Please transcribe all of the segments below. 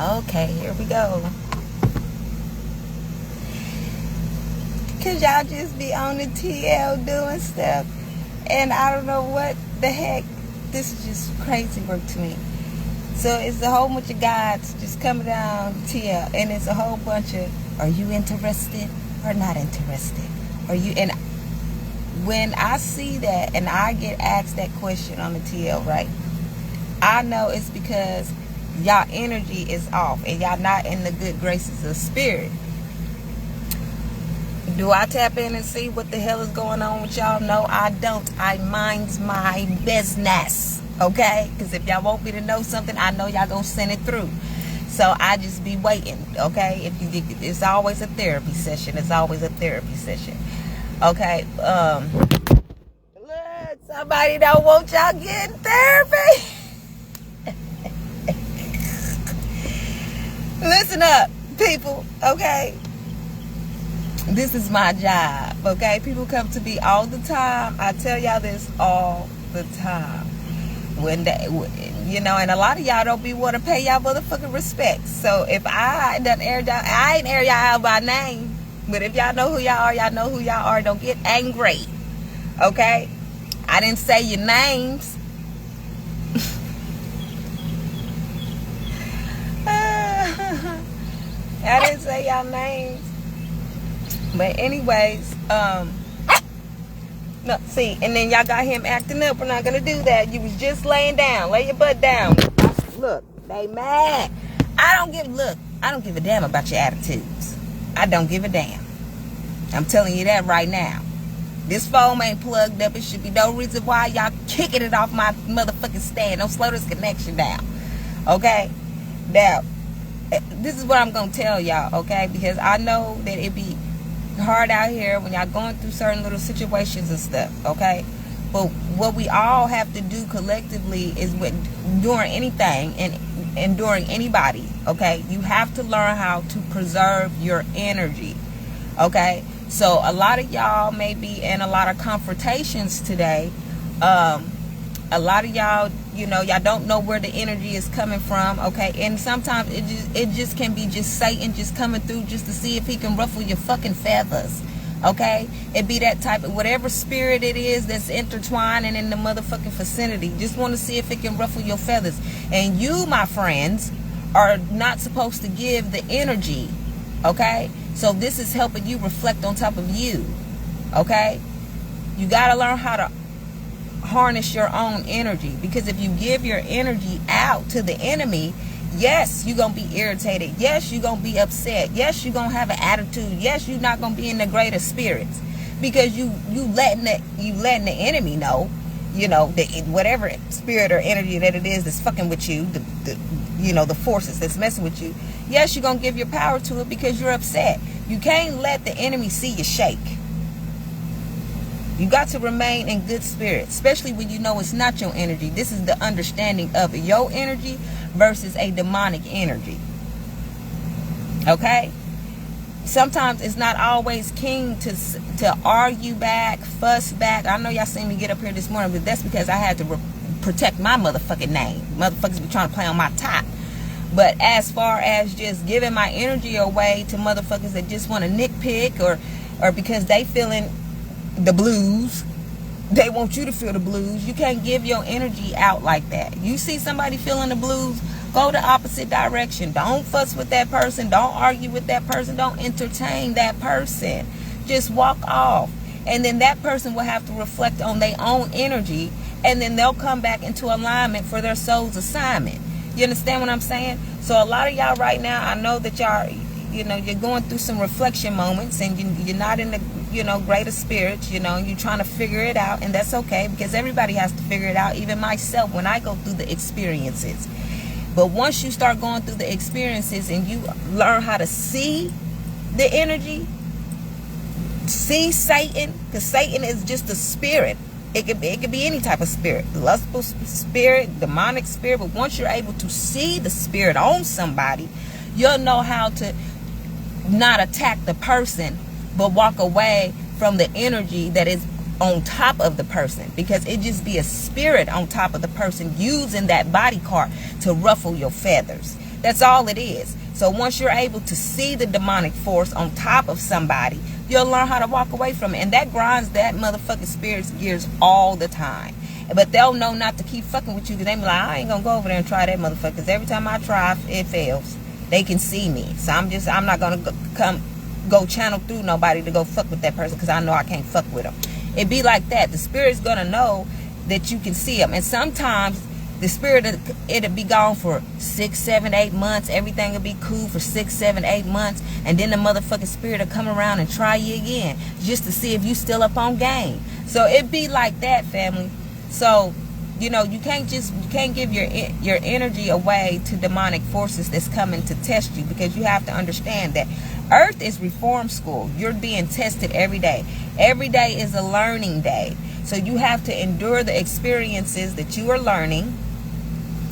Okay, here we go. Cause y'all just be on the TL doing stuff. And I don't know what the heck. This is just crazy work to me. So it's a whole bunch of guys just coming down TL. And it's a whole bunch of, are you interested or not interested? Are you, and when I see that and I get asked that question on the TL, right? I know it's because y'all energy is off and y'all not in the good graces of spirit. Do I tap in and see what the hell is going on with y'all? No, I don't. I mind my business, okay? Because if y'all want me to know something, I know y'all gonna send it through. So I just be waiting, okay? It's always a therapy session. It's always a therapy session, okay? Look, somebody don't want y'all getting therapy. Listen up, people, okay? This is my job, okay? People come to me all the time. I tell y'all this all the time. When they, you know, and a lot of y'all don't be want to pay y'all motherfucking respect. So if I done air y'all, I ain't air y'all out by name. But if y'all know who y'all are, y'all know who y'all are. Don't get angry, okay? I didn't say your names. I didn't say y'all names. But anyways, no, see, and then y'all got him acting up. We're not gonna do that. You was just laying down. Lay your butt down. Look, they mad. I don't give a damn about your attitudes. I don't give a damn. I'm telling you that right now. This phone ain't plugged up. It should be no reason why y'all kicking it off my motherfucking stand. Don't slow this connection down. Okay? Now, this is what I'm gonna tell y'all, okay? Because I know that it be hard out here when y'all going through certain little situations and stuff, okay? But what we all have to do collectively is during anything and during anybody, okay? You have to learn how to preserve your energy, okay? So a lot of y'all may be in a lot of confrontations today. A lot of y'all, you know, y'all don't know where the energy is coming from, okay? And sometimes it just can be just Satan just coming through just to see if he can ruffle your fucking feathers, okay? It be that type of, whatever spirit it is that's intertwining in the motherfucking vicinity, just want to see if it can ruffle your feathers. And you, my friends, are not supposed to give the energy, okay? So this is helping you reflect on top of you, okay? You got to learn how to harness your own energy, because if you give your energy out to the enemy, yes, you're gonna be irritated, yes, you're gonna be upset, yes, you're gonna have an attitude, yes, you're not gonna be in the greater spirits, because you letting the enemy know, you know, that whatever spirit or energy that it is that's fucking with you, the forces that's messing with you, yes, you're gonna give your power to it because you're upset. You can't let the enemy see you shake. You got to remain in good spirit, especially when you know it's not your energy. This is the understanding of your energy versus a demonic energy. Okay? Sometimes it's not always keen to argue back, fuss back. I know y'all seen me get up here this morning, but that's because I had to protect my motherfucking name. Motherfuckers be trying to play on my top. But as far as just giving my energy away to motherfuckers that just want to nitpick or because they feeling the blues, they want you to feel the blues. You can't give your energy out like that. You see somebody feeling the blues, go the opposite direction. Don't fuss with that person. Don't argue with that person. Don't entertain that person. Just walk off. And then that person will have to reflect on their own energy, and then they'll come back into alignment for their soul's assignment. You understand what I'm saying? So a lot of y'all right now, I know that y'all, you know, you're going through some reflection moments, and you're not in the, you know, greater spirits, you know, you're trying to figure it out, and that's okay, because everybody has to figure it out, even myself, when I go through the experiences. But once you start going through the experiences and you learn how to see the energy, see Satan, because Satan is just a spirit. It could be any type of spirit, lustful spirit, demonic spirit. But once you're able to see the spirit on somebody, you'll know how to not attack the person, but walk away from the energy that is on top of the person, because it just be a spirit on top of the person using that body part to ruffle your feathers. That's all it is. So once you're able to see the demonic force on top of somebody, you'll learn how to walk away from it. And that grinds that motherfucking spirit's gears all the time. But they'll know not to keep fucking with you, because they be like, I ain't gonna go over there and try that motherfucker, because every time I try, it fails. They can see me. So I'm not gonna go channel through nobody to go fuck with that person, because I know I can't fuck with them. It be like that. The spirit's gonna know that you can see them. And sometimes the spirit, it'll be gone for 6, 7, 8 months. Everything will be cool for 6, 7, 8 months. And then the motherfucking spirit will come around and try you again, just to see if you still up on game. So it be like that, family. So, you know, you can't give your energy away to demonic forces that's coming to test you, because you have to understand that Earth is reform school. You're being tested every day. Every day is a learning day. So you have to endure the experiences that you are learning.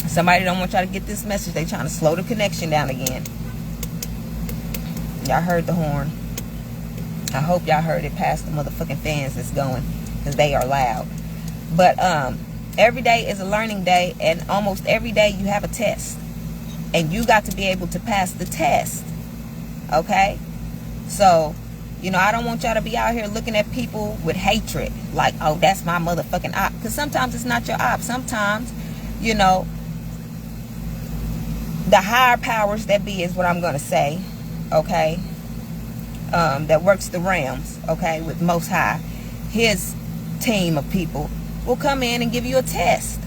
Somebody don't want y'all to get this message. They trying to slow the connection down again. Y'all heard the horn. I hope y'all heard it past the motherfucking fans that's going, because they are loud. But every day is a learning day, and almost every day you have a test. And you got to be able to pass the test. Okay? So, you know, I don't want y'all to be out here looking at people with hatred. Like, oh, that's my motherfucking op. Because sometimes it's not your op. Sometimes, you know, the higher powers that be is what I'm going to say. Okay? That works the realms. Okay? With Most High. His team of people will come in and give you a test.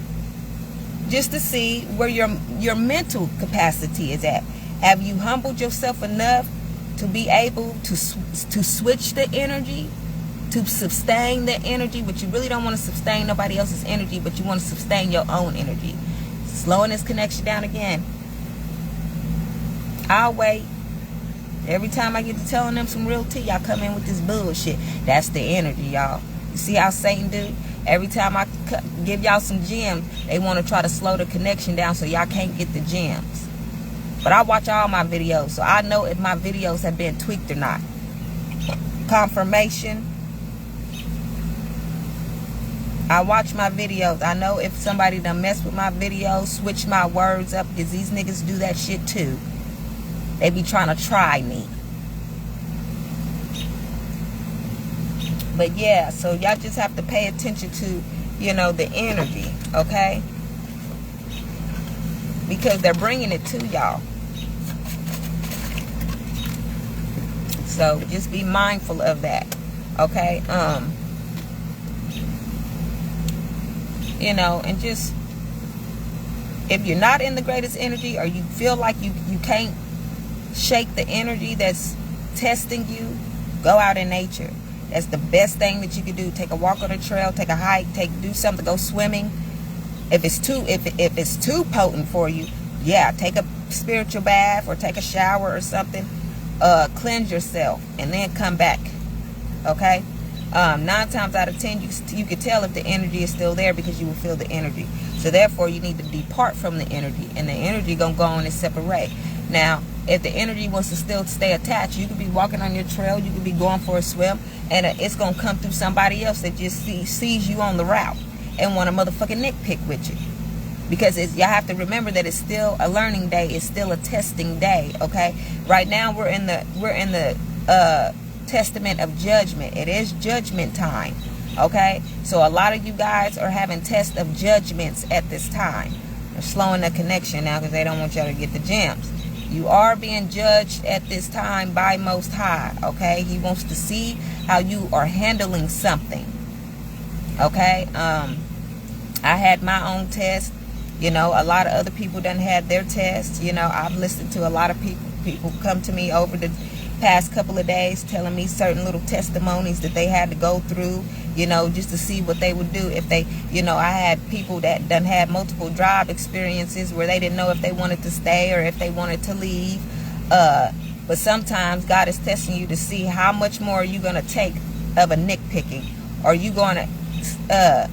Just to see where your mental capacity is at. Have you humbled yourself enough to be able to switch the energy, to sustain the energy? But you really don't want to sustain nobody else's energy, but you want to sustain your own energy. Slowing this connection down again. I'll wait. Every time I get to telling them some real tea, y'all come in with this bullshit. That's the energy, y'all. You see how Satan do? Every time I give y'all some gems, they want to try to slow the connection down so y'all can't get the gems. But I watch all my videos, so I know if my videos have been tweaked or not. Confirmation. I watch my videos. I know if somebody done mess with my videos, switch my words up, because these niggas do that shit too. They be trying to try me. But yeah, so y'all just have to pay attention to, you know, the energy, okay? Because they're bringing it to y'all. So just be mindful of that, okay? You know, and just, if you're not in the greatest energy, or you feel like you can't shake the energy that's testing you, go out in nature. That's the best thing that you can do. Take a walk on the trail, take a hike, do something, go swimming. If it's too potent for you, yeah, take a spiritual bath or take a shower or something. Cleanse yourself and then come back. Okay? 9 times out of 10, you can tell if the energy is still there, because you will feel the energy. So therefore, you need to depart from the energy, and the energy gonna go on and separate. Now, if the energy wants to still stay attached, you could be walking on your trail, you could be going for a swim, and it's gonna come through somebody else that just sees you on the route and want to motherfucking nitpick with you. Because y'all have to remember that it's still a learning day, it's still a testing day. Okay, right now we're in the testament of judgment. It is judgment time. Okay, so a lot of you guys are having tests of judgments at this time. They're slowing the connection now because they don't want y'all to get the gems. You are being judged at this time by Most High. Okay, He wants to see how you are handling something. Okay, I had my own test. You know, a lot of other people done had their tests. You know, I've listened to a lot of people come to me over the past couple of days telling me certain little testimonies that they had to go through, you know, just to see what they would do if they, you know, I had people that done had multiple job experiences where they didn't know if they wanted to stay or if they wanted to leave. But sometimes God is testing you to see how much more are you going to take of a nitpicking. Are you going to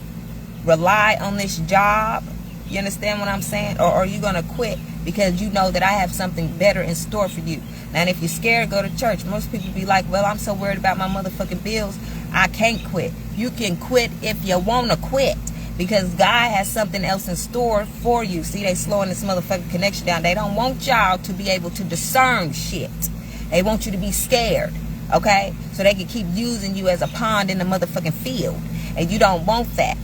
rely on this job? You understand what I'm saying? Or are you going to quit because you know that I have something better in store for you? Now, and if you're scared, go to church. Most people be like, well, I'm so worried about my motherfucking bills, I can't quit. You can quit if you want to quit. because God has something else in store for you. See, they slowing this motherfucking connection down. They don't want y'all to be able to discern shit. They want you to be scared, okay? So they can keep using you as a pond in the motherfucking field. And you don't want that,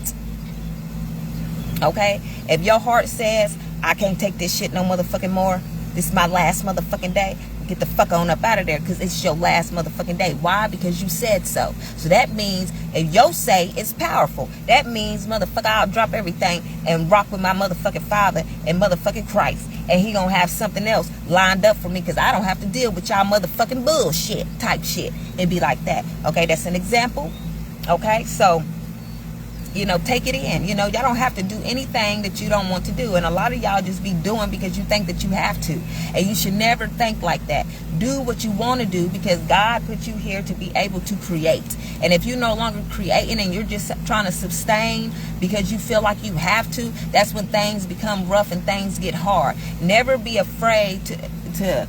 okay? If your heart says, I can't take this shit no motherfucking more, this is my last motherfucking day, get the fuck on up out of there, because it's your last motherfucking day. Why? Because you said so. So that means if your say is powerful, that means, motherfucker, I'll drop everything and rock with my motherfucking Father and motherfucking Christ, and he gonna have something else lined up for me, because I don't have to deal with y'all motherfucking bullshit type shit. It'd be like that. Okay, that's an example. Okay, so you know, take it in. You know, y'all don't have to do anything that you don't want to do. And a lot of y'all just be doing because you think that you have to. And you should never think like that. Do what you want to do, because God put you here to be able to create. And if you're no longer creating and you're just trying to sustain because you feel like you have to, that's when things become rough and things get hard. Never be afraid to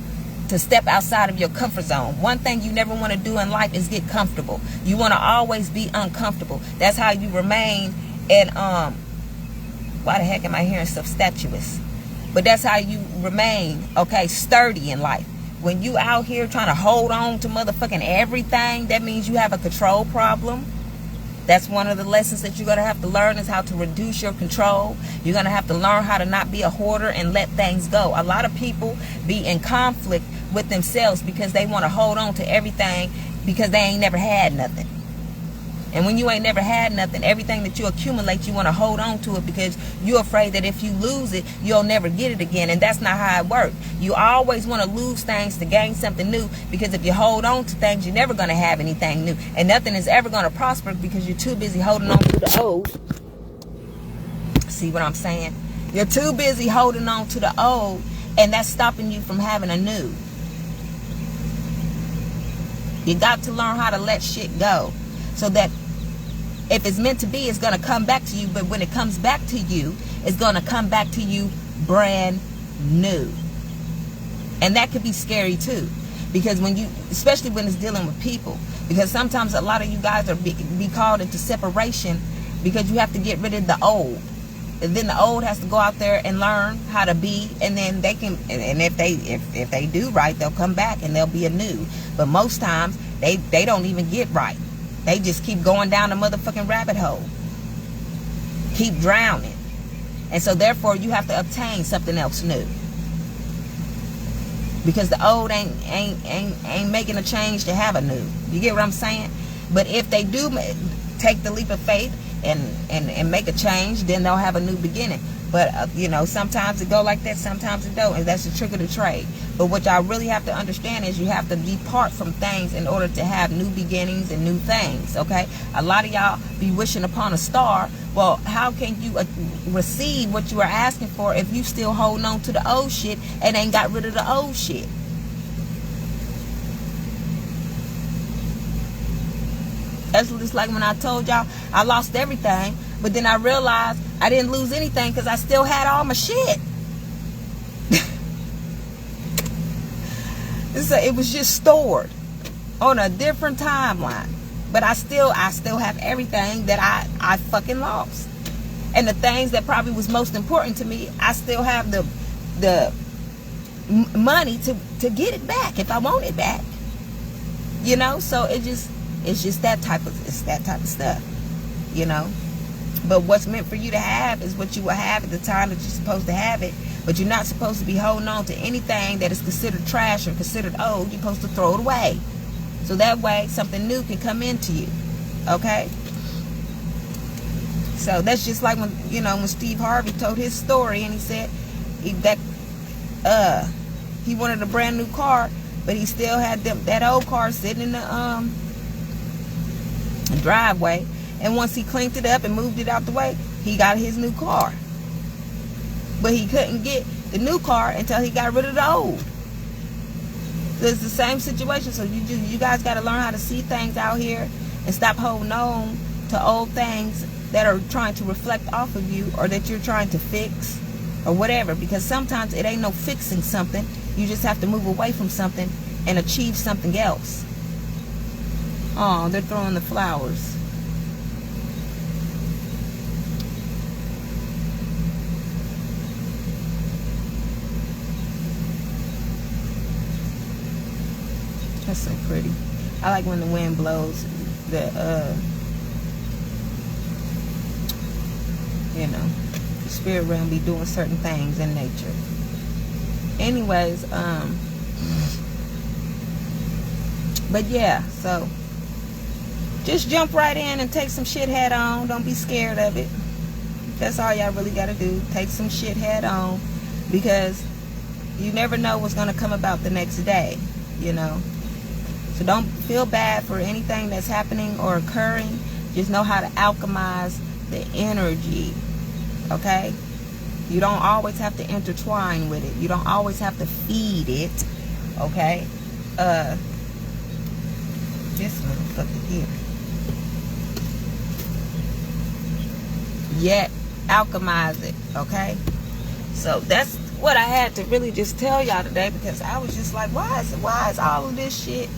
step outside of your comfort zone. One thing you never want to do in life is get comfortable. You want to always be uncomfortable. That's how you remain in why the heck am I hearing stuff statuous? But that's how you remain, okay, sturdy in life. When you out here trying to hold on to motherfucking everything, that means you have a control problem. That's one of the lessons that you're going to have to learn, is how to reduce your control. You're going to have to learn how to not be a hoarder and let things go. A lot of people be in conflict with themselves because they want to hold on to everything because they ain't never had nothing. And when you ain't never had nothing, everything that you accumulate, you want to hold on to it because you're afraid that if you lose it, you'll never get it again. And that's not how it works. You always want to lose things to gain something new, because if you hold on to things, you're never going to have anything new. And nothing is ever going to prosper because you're too busy holding on to the old. See what I'm saying? You're too busy holding on to the old, and that's stopping you from having a new. You got to learn how to let shit go, so that if it's meant to be, it's going to come back to you. But when it comes back to you, it's going to come back to you brand new. And that could be scary too, because when you, especially when it's dealing with people, because sometimes a lot of you guys are be called into separation because you have to get rid of the old. And then the old has to go out there and learn how to be, and then they can, and if they do right, they'll come back and they'll be a new. But most times they don't even get right. They just keep going down the motherfucking rabbit hole. Keep drowning. And so therefore you have to obtain something else new. Because the old ain't making a change to have a new. You get what I'm saying? But if they do take the leap of faith and make a change, then they'll have a new beginning. But you know, sometimes it go like that, sometimes it don't, and that's the trick of the trade. But what y'all really have to understand is you have to depart from things in order to have new beginnings and new things. Okay, a lot of y'all be wishing upon a star. Well, how can you receive what you are asking for if you still holding on to the old shit and ain't got rid of the old shit? That's just like when I told y'all I lost everything, but then I realized I didn't lose anything because I still had all my shit. So it was just stored on a different timeline, but I still have everything that I fucking lost. And the things that probably was most important to me, I still have the money to get it back if I want it back. You know, so it's just that type of stuff, you know. But what's meant for you to have is what you will have at the time that you're supposed to have it. But you're not supposed to be holding on to anything that is considered trash or considered old. You're supposed to throw it away, so that way something new can come into you. Okay. So that's just like when, you know, when Steve Harvey told his story and he said he wanted a brand new car, but he still had that old car sitting in the driveway. And once he cleaned it up and moved it out the way, he got his new car. But he couldn't get the new car until he got rid of the old. So it's the same situation. So you guys got to learn how to see things out here and stop holding on to old things that are trying to reflect off of you, or that you're trying to fix or whatever. Because sometimes it ain't no fixing something. You just have to move away from something and achieve something else. Oh, they're throwing the flowers. That's so pretty. I like when the wind blows. The you know, the spirit realm be doing certain things in nature. Anyways, but yeah, so just jump right in and take some shit head on. Don't be scared of it. That's all y'all really gotta do. Take some shit head on, because you never know what's gonna come about the next day, you know. So don't feel bad for anything that's happening or occurring. Just know how to alchemize the energy, okay? You don't always have to intertwine with it. You don't always have to feed it, okay? This motherfucker here. Yet, alchemize it, okay? So that's what I had to really just tell y'all today, because I was just like, why is all of this shit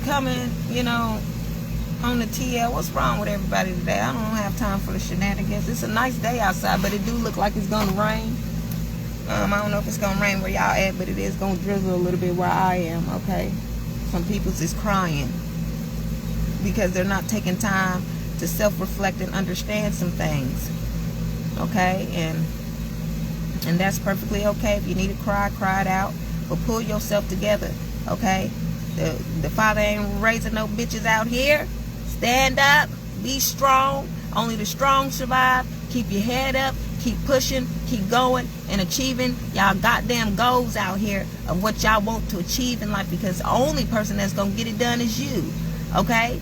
coming, you know, on the TL? What's wrong with everybody today? I don't have time for the shenanigans. It's a nice day outside, but it do look like it's gonna rain. I don't know if it's gonna rain where y'all at, but it is gonna drizzle a little bit where I am, okay? Some people's is crying because they're not taking time to self-reflect and understand some things, okay? And that's perfectly okay. If you need to cry, cry it out, but pull yourself together, okay? The Father ain't raising no bitches out here. Stand up, be strong. Only the strong survive. Keep your head up, keep pushing, keep going, and achieving y'all goddamn goals out here of what y'all want to achieve in life, because the only person that's gonna get it done is you, okay?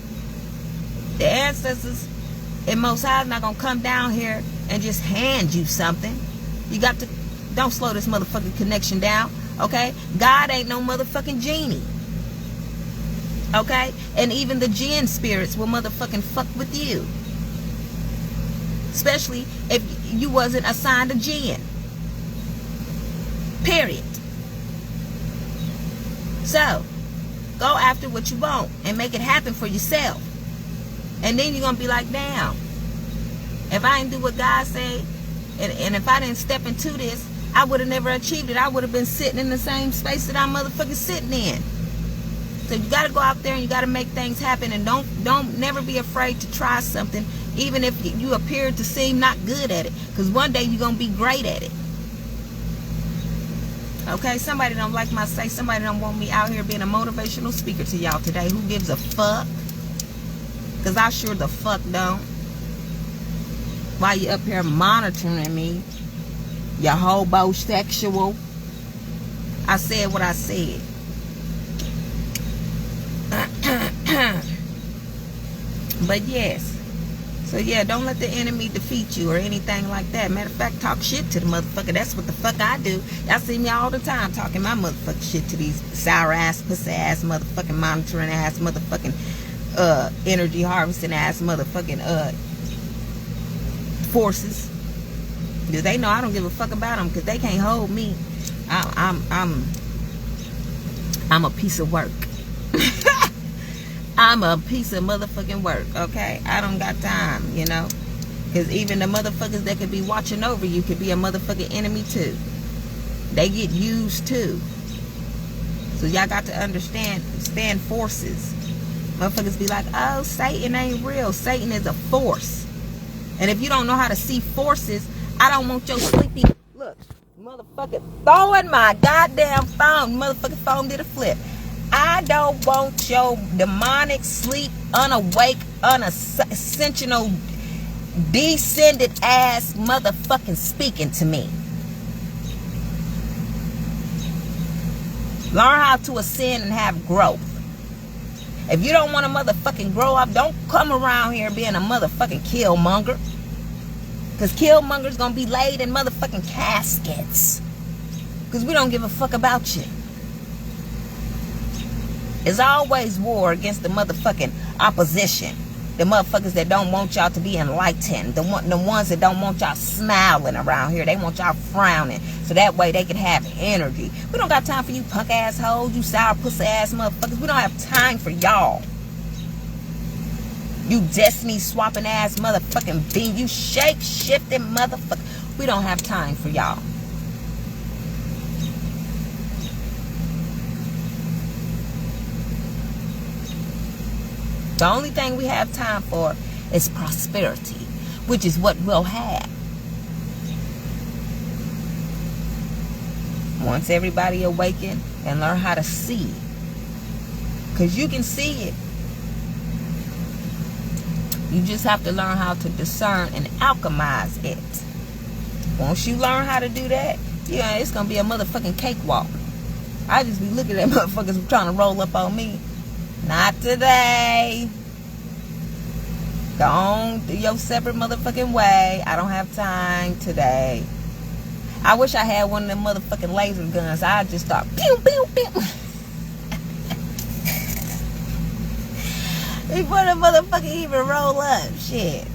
The ancestors and Most High is not gonna come down here and just hand you something. You got to, don't slow this motherfucking connection down, okay? God ain't no motherfucking genie, okay? And even the jinn spirits will motherfucking fuck with you, especially if you wasn't assigned a jinn, period. So go after what you want and make it happen for yourself, and then you're gonna be like, damn, if I didn't do what God said, and if I didn't step into this, I would have never achieved it. I would have been sitting in the same space that I'm motherfucking sitting in. So you got to go out there and you got to make things happen. And don't never be afraid to try something, even if you appear to seem not good at it. Because one day you're going to be great at it. Okay, somebody don't like my say. Somebody don't want me out here being a motivational speaker to y'all today. Who gives a fuck? Because I sure the fuck don't. While you up here monitoring me, you homosexual. I said what I said. But yes. So yeah, don't let the enemy defeat you or anything like that. Matter of fact, talk shit to the motherfucker. That's what the fuck I do. Y'all see me all the time talking my motherfucking shit to these sour ass, pussy ass, motherfucking monitoring ass, motherfucking energy harvesting ass, motherfucking forces. Because they know I don't give a fuck about them, because they can't hold me. I'm a piece of work. I'm a piece of motherfucking work, okay? I don't got time, you know? Because even the motherfuckers that could be watching over you could be a motherfucking enemy too. They get used too. So y'all got to understand forces. Motherfuckers be like, oh, Satan ain't real. Satan is a force. And if you don't know how to see forces, I don't want your sleepy... Look, motherfucker, throwing my goddamn phone. Motherfucking phone did a flip. I don't want your demonic, sleep, unawake, unascensional, descended ass motherfucking speaking to me. Learn how to ascend and have growth. If you don't want to motherfucking grow up, don't come around here being a motherfucking killmonger. Because killmongers gonna be laid in motherfucking caskets. Because we don't give a fuck about you. It's always war against the motherfucking opposition. The motherfuckers that don't want y'all to be enlightened. The ones that don't want y'all smiling around here. They want y'all frowning. So that way they can have energy. We don't got time for you punk assholes. You sour pussy ass motherfuckers. We don't have time for y'all. You destiny swapping ass motherfucking being. You shape shifting motherfucker. We don't have time for y'all. The only thing we have time for is prosperity, which is what we'll have once everybody awaken and learn how to see. Because you can see it. You just have to learn how to discern and alchemize it. Once you learn how to do that, yeah, it's going to be a motherfucking cakewalk. I just be looking at motherfuckers trying to roll up on me. Not today. Go on your separate motherfucking way. I don't have time today. I wish I had one of them motherfucking laser guns. I'd just start pew, pew, pew. Before the motherfucker even roll up. Shit.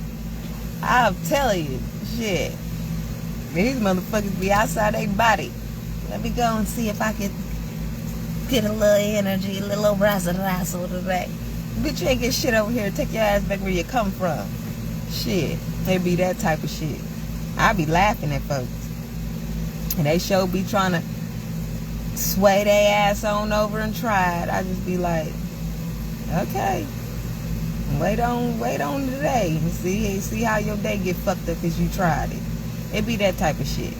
I'm telling you. Shit. These motherfuckers be outside their body. Let me go and see if I can get a little energy, a little razzle today. Bitch, you ain't get shit over here. Take your ass back where you come from. Shit. They be that type of shit. I be laughing at folks. And they sure be trying to sway their ass on over and try it. I just be like, okay. Wait on today. See how your day get fucked up because you tried it. It be that type of shit.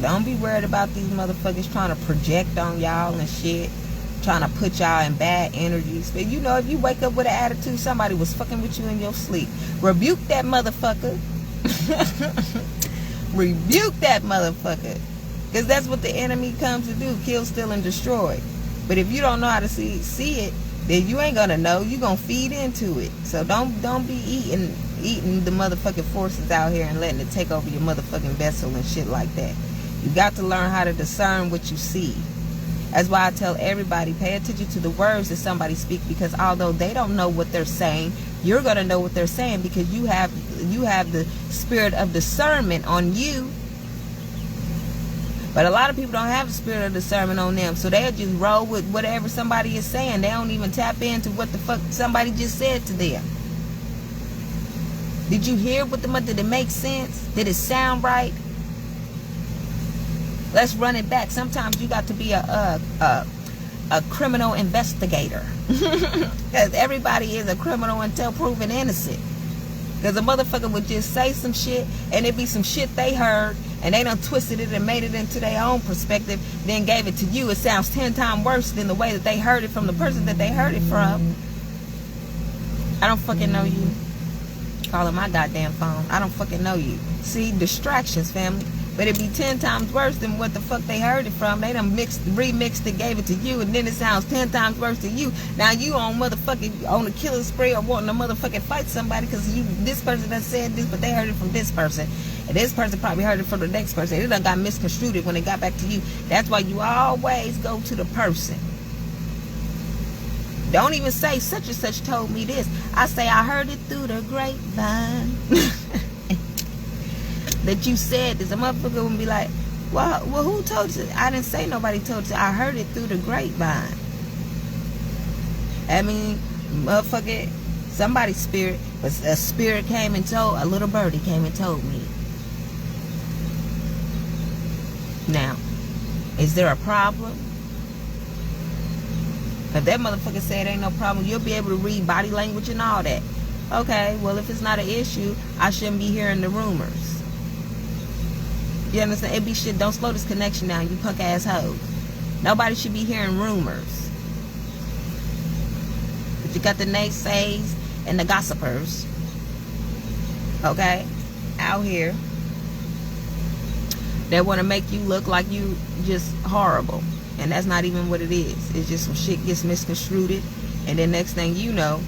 Don't be worried about these motherfuckers trying to project on y'all and shit. Trying to put y'all in bad energies. But you know, if you wake up with an attitude, somebody was fucking with you in your sleep. Rebuke that motherfucker. Rebuke that motherfucker. Because that's what the enemy comes to do. Kill, steal, and destroy. But if you don't know how to see it, then you ain't gonna know. You gonna feed into it. So don't be eating the motherfucking forces out here and letting it take over your motherfucking vessel and shit like that. You got to learn how to discern what you see. That's why I tell everybody, pay attention to the words that somebody speak, because although they don't know what they're saying, you're gonna know what they're saying because you have the spirit of discernment on you. But a lot of people don't have the spirit of discernment on them, so they'll just roll with whatever somebody is saying. They don't even tap into what the fuck somebody just said to them. Did you hear what did it make sense? Did it sound right? Let's run it back. Sometimes you got to be a criminal investigator. Because everybody is a criminal until proven innocent. Because a motherfucker would just say some shit, and it be some shit they heard, and they done twisted it and made it into their own perspective, then gave it to you. It sounds 10 times worse than the way that they heard it from the person that they heard it from. I don't fucking know you. Calling my goddamn phone. I don't fucking know you. See, distractions, family. But it'd be 10 times worse than what the fuck they heard it from. They done remixed it, gave it to you, and then it sounds 10 times worse to you. Now you on a killing spree or wanting to motherfucking fight somebody because this person done said this, but they heard it from this person. And this person probably heard it from the next person. It done got misconstrued when it got back to you. That's why you always go to the person. Don't even say such and such told me this. I say I heard it through the grapevine. That you said this. A motherfucker would be like, well, who told you? I didn't say nobody told you. I heard it through the grapevine. I mean, motherfucker, somebody's spirit, but a spirit came and told, a little birdie came and told me. Now, is there a problem? If that motherfucker said ain't no problem, you'll be able to read body language and all that. Okay, well, if it's not an issue, I shouldn't be hearing the rumors. You understand? It be shit. Don't slow this connection down, you punk ass hoes. Nobody should be hearing rumors. But you got the naysays and the gossipers, okay, out here that want to make you look like you just horrible. And that's not even what it is. It's just some shit gets misconstrued, and then next thing you know,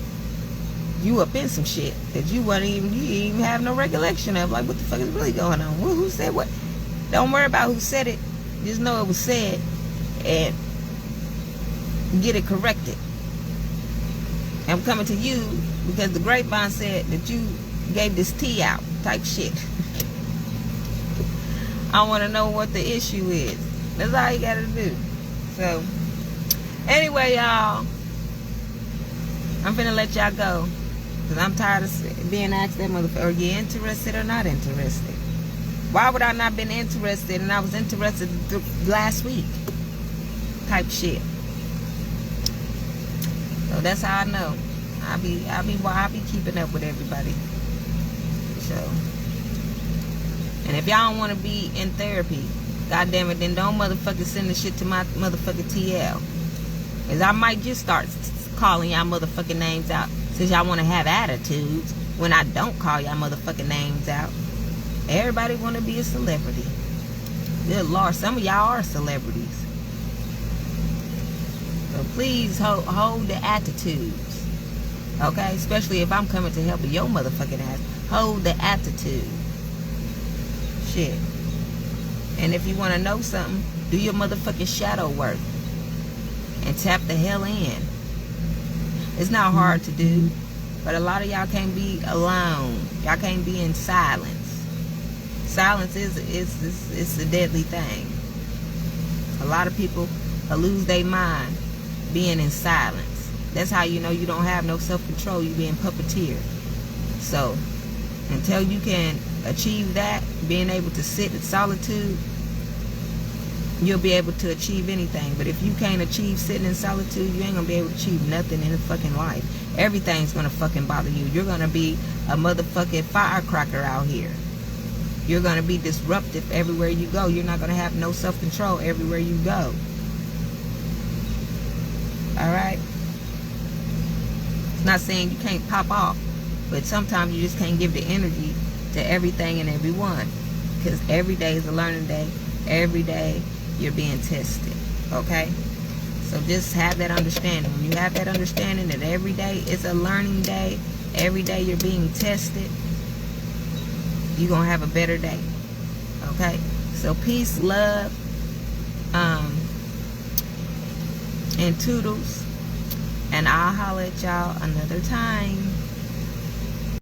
you up in some shit that you didn't even have no recollection of. Like, what the fuck is really going on? Who said what? Don't worry about who said it. Just know it was said and get it corrected. I'm coming to you because the grapevine said that you gave this tea out type shit. I want to know what the issue is. That's all you got to do. So, anyway, y'all, I'm finna let y'all go because I'm tired of being asked that motherfucker, are you interested or not interested? Why would I not been interested and I was interested last week? Type shit. So that's how I know. I be keeping up with everybody. So, and if y'all don't want to be in therapy, God damn it, then don't motherfucking send the shit to my motherfucking TL. Cause I might just start calling y'all motherfucking names out since y'all want to have attitudes when I don't call y'all motherfucking names out. Everybody want to be a celebrity. Good Lord, some of y'all are celebrities. So please hold the attitudes. Okay? Especially if I'm coming to help your motherfucking ass. Hold the attitude. Shit. And if you want to know something, do your motherfucking shadow work. And tap the hell in. It's not hard to do. But a lot of y'all can't be alone. Y'all can't be in silence. Silence is a deadly thing. A lot of people lose their mind being in silence. That's how you know you don't have no self-control. You being puppeteered. So until you can achieve that, being able to sit in solitude, you'll be able to achieve anything. But if you can't achieve sitting in solitude, you ain't gonna be able to achieve nothing in the fucking life. Everything's gonna fucking bother you. You're gonna be a motherfucking firecracker out here. You're gonna be disruptive everywhere you go. You're not gonna have no self-control everywhere you go. Alright? It's not saying you can't pop off, but sometimes you just can't give the energy to everything and everyone. Because every day is a learning day. Every day you're being tested. Okay? So just have that understanding. When you have that understanding that every day is a learning day, every day you're being tested, you're going to have a better day. Okay? So peace, love, and toodles. And I'll holler at y'all another time.